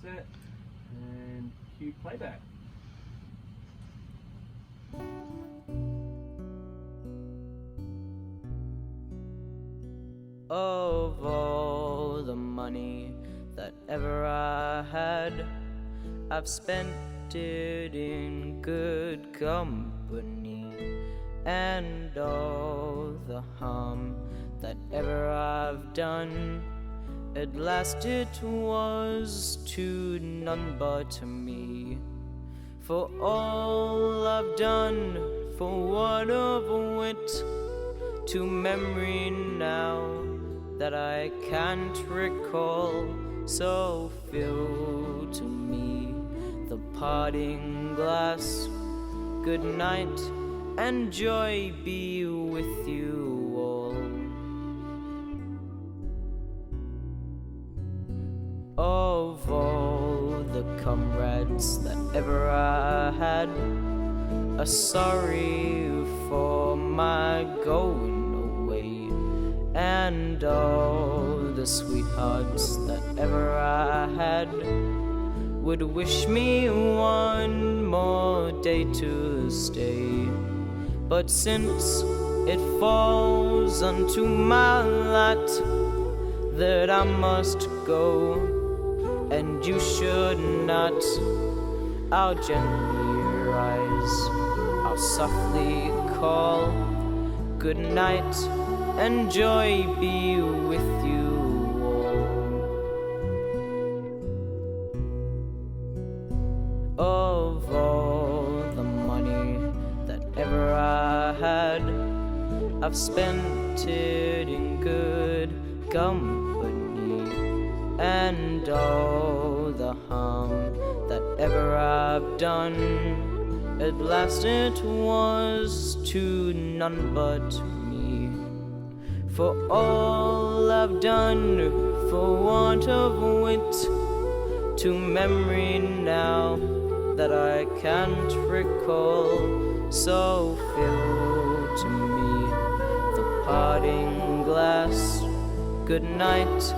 set, and cue playback. Of all the money that ever I had, I've spent it in good company, and all the harm that ever I've done, at last it was to none but to me. For all I've done, for what of wit, to memory now that I can't recall, so fill to me the parting glass. Good night, and joy be with you all. Of all the comrades that ever I had, a sorry for my going away, and all the sweethearts that ever I had would wish me one more day to stay. But since it falls unto my lot that I must go, and you should not, I'll gently rise, I'll softly call. Good night, and joy be with you all. Of all the money that ever I had, I've spent it in good company, and all the harm that ever I've done, at last it was to none but me. For all I've done, for want of wit, to memory now that I can't recall, so fill to me the parting glass. Good night,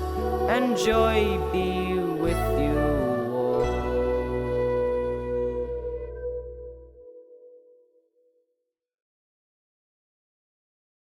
and joy be with you